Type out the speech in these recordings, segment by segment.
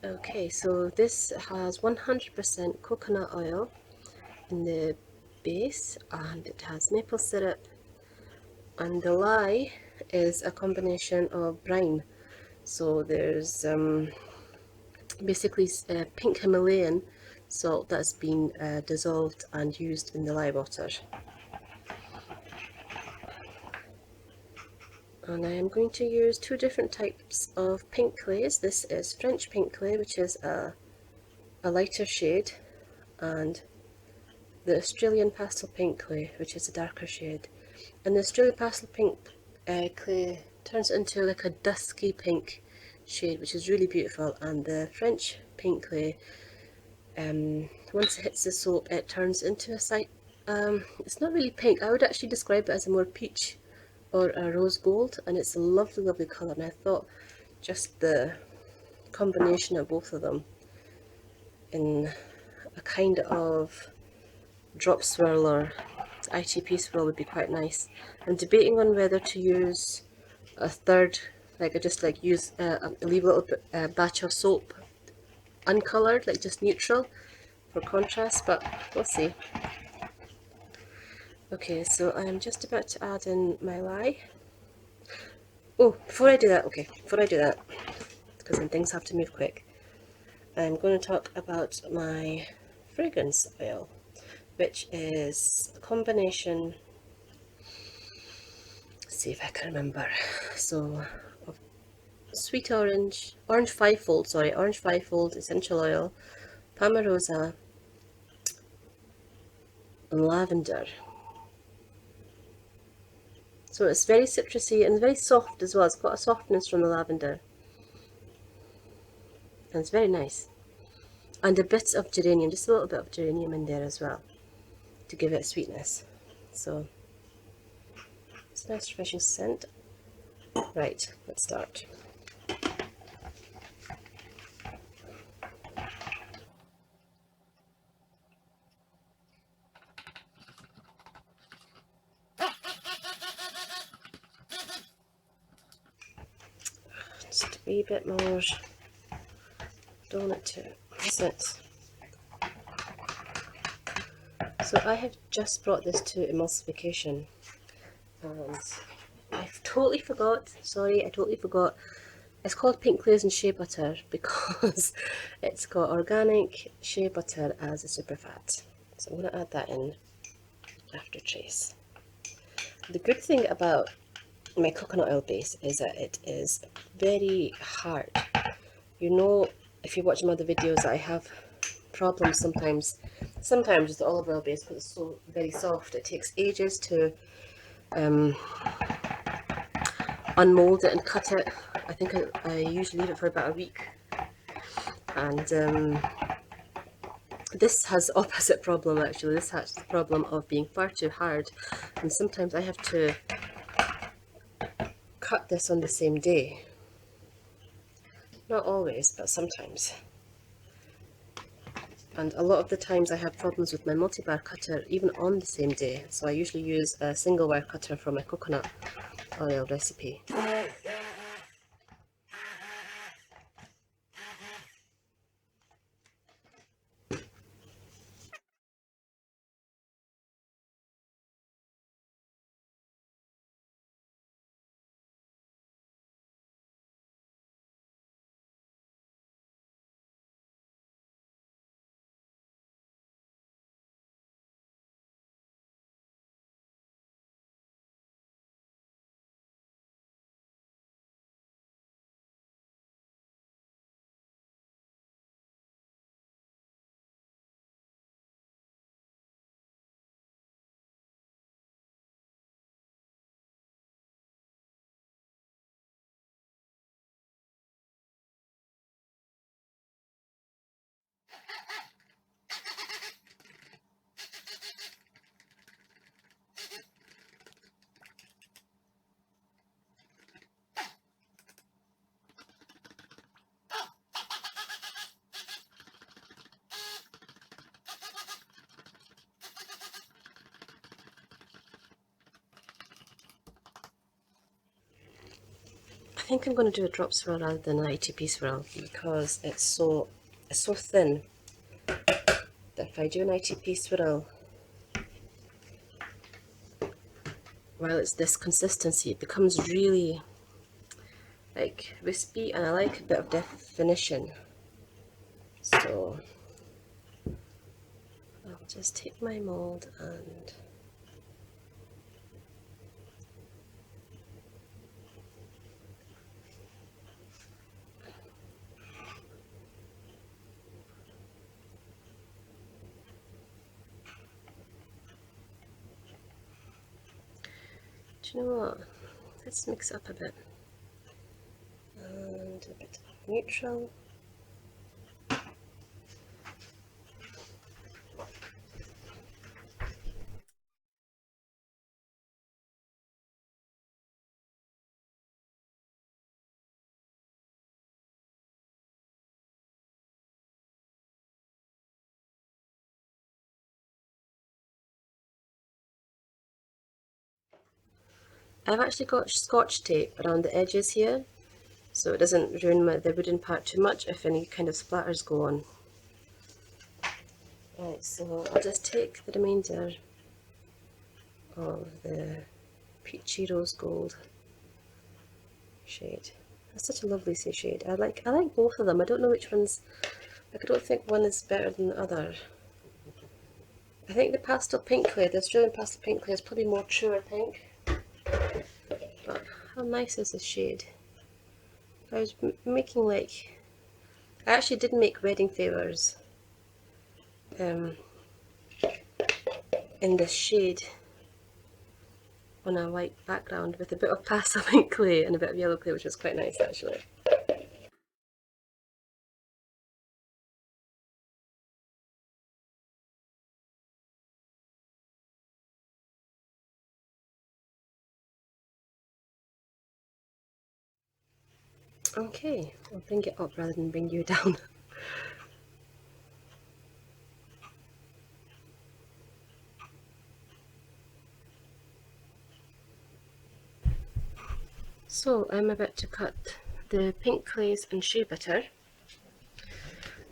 Okay, so this has 100% coconut oil in the base, and it has maple syrup, and the lye is a combination of brine. So there's basically pink Himalayan salt that's been dissolved and used in the lye water. And I am going to use two different types of pink clays. This is French pink clay, which is a lighter shade, and the Australian pastel pink clay, which is a darker shade. And the Australian pastel pink clay turns into like a dusky pink shade, which is really beautiful. And the French pink clay, once it hits the soap, it turns into a it's not really pink. I would actually describe it as a more peach or a rose gold, and it's a lovely, lovely colour. And I thought just the combination of both of them in a kind of drop swirl or ITP swirl would be quite nice. I'm debating on whether to use a third, like I just like use leave a little bit batch of soap uncolored, like just neutral for contrast, but we'll see. Okay, so I'm just about to add in my lye. Oh, before I do that, because then things have to move quick, I'm going to talk about my fragrance oil, which is a combination, let's see if I can remember, so of sweet orange fivefold essential oil, Palmarosa, and lavender. So it's very citrusy and very soft as well. It's got a softness from the lavender, and it's very nice. And a bit of geranium, just a little bit of geranium in there as well to give it sweetness. So it's a nice refreshing scent. Right, let's start. Just a wee bit more donut to it. So I have just brought this to emulsification, and I totally forgot, sorry, I totally forgot. It's called pink glaze and shea butter because it's got organic shea butter as a superfat. So I'm going to add that in after trace. The good thing about my coconut oil base is that it is very hard. You know, if you watch my other videos, I have problems sometimes with the olive oil base because it's so very soft. It takes ages to unmold it and cut it. I think I usually leave it for about a week, and this has the opposite problem actually. This has the problem of being far too hard, and sometimes I have to cut this on the same day. Not always, but sometimes. And a lot of the times I have problems with my multi-bar cutter even on the same day, so I usually use a single wire cutter for my coconut oil recipe. think I'm going to do a drop swirl rather than an ITP swirl because it's so thin that if I do an ITP swirl while it's this consistency, it becomes really like wispy, and I like a bit of definition. So I'll just take my mold and do you know what? Let's mix it up a bit. And a bit of neutral. I've actually got scotch tape around the edges here, so it doesn't ruin the wooden part too much if any kind of splatters go on. Right, so I'll just take the remainder of the peachy rose gold shade. That's such a lovely shade. I like both of them. I don't know which one's, like, I don't think one is better than the other. I think the pastel pink clay, the Australian pastel pink clay, is probably more truer pink. But how nice is this shade? I was making, like, I actually did make wedding favours in this shade on a white background with a bit of pastel pink clay and a bit of yellow clay, which was quite nice actually. Okay, I'll bring it up rather than bring you down. So I'm about to cut the pink clays and shea butter.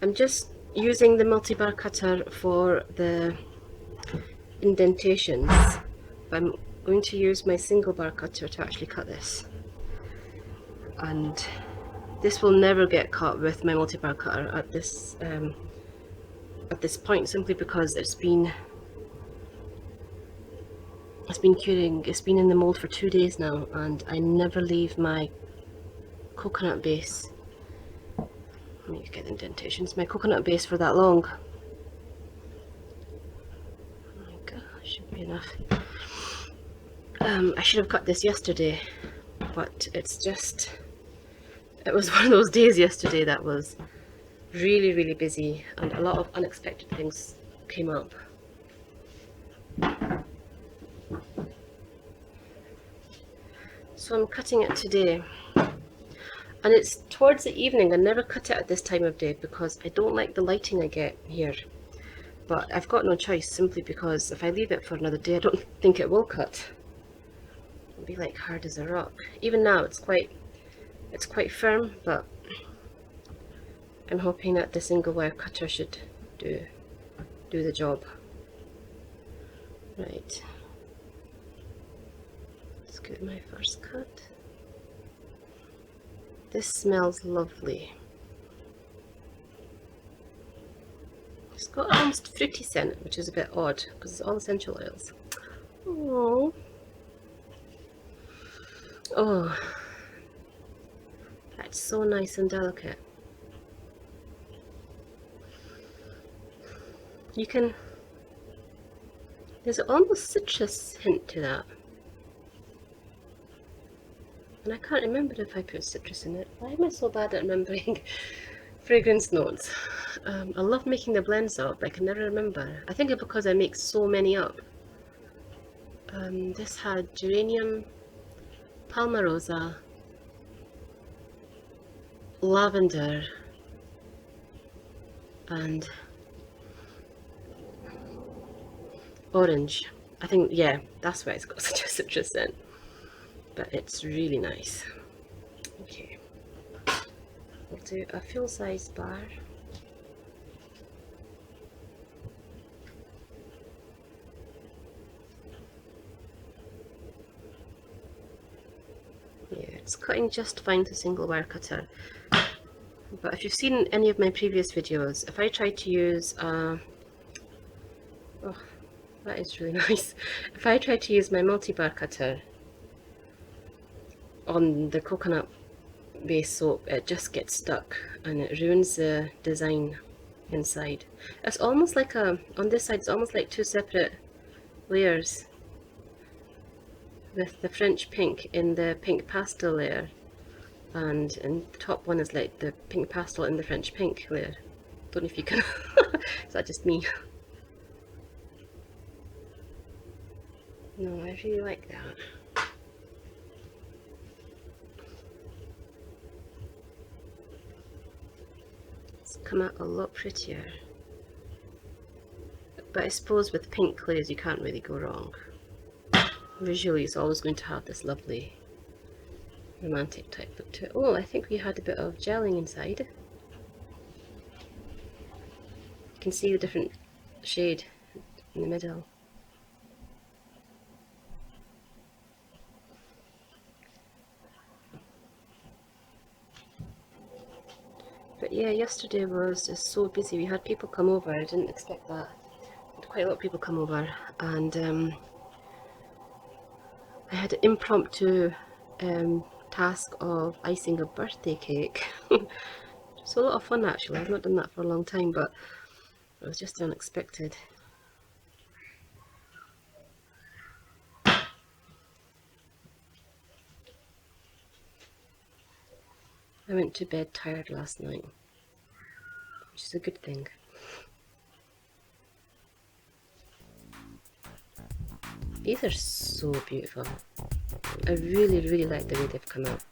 I'm just using the multi-bar cutter for the indentations, but I'm going to use my single bar cutter to actually cut this. And this will never get cut with my multi-bar cutter at this point, simply because it's been curing. It's been in the mold for 2 days now, and I never leave my coconut base. Let me get the indentations. My coconut base for that long. Oh my god, should be enough. I should have cut this yesterday, but it's just, it was one of those days yesterday that was really busy, and a lot of unexpected things came up. So I'm cutting it today, and it's towards the evening. I never cut it at this time of day because I don't like the lighting I get here, but I've got no choice, simply because if I leave it for another day I don't think it will cut. It'll be like hard as a rock. Even now it's quite firm, but I'm hoping that the single wire cutter should do the job. Right, let's get my first cut. This smells lovely. It's got almost fruity scent, which is a bit odd because it's all essential oils. Oh, that's so nice and delicate. You can, there's an almost citrus hint to that. And I can't remember if I put citrus in it. Why am I so bad at remembering fragrance notes? I love making the blends up, but I can never remember. I think it's because I make so many up. This had geranium, palmarosa, lavender, and orange. I think, yeah, that's why it's got such a citrus scent. But it's really nice. We'll do a full-size bar. Yeah, it's cutting just fine with a single wire cutter. But if you've seen any of my previous videos, if I try to use oh, that is really nice. If I try to use my multi-bar cutter on the coconut base soap, it just gets stuck and it ruins the design inside. It's almost like on this side, it's almost like two separate layers, with the French pink in the pink pastel layer, and the top one is like the pink pastel in the French pink layer. Don't know if you can is that just me? No, I really like that. It's come out a lot prettier. But I suppose with pink clays you can't really go wrong. Visually it's always going to have this lovely romantic type look to it. Oh, I think we had a bit of gelling inside. You can see the different shade in the middle. But yeah, yesterday was just so busy. We had people come over. I didn't expect that. Had quite a lot of people come over, and I had an impromptu task of icing a birthday cake. It's a lot of fun actually. I've not done that for a long time, but it was just unexpected. I went to bed tired last night, which is a good thing. These are so beautiful. I really, really like the way they've come out.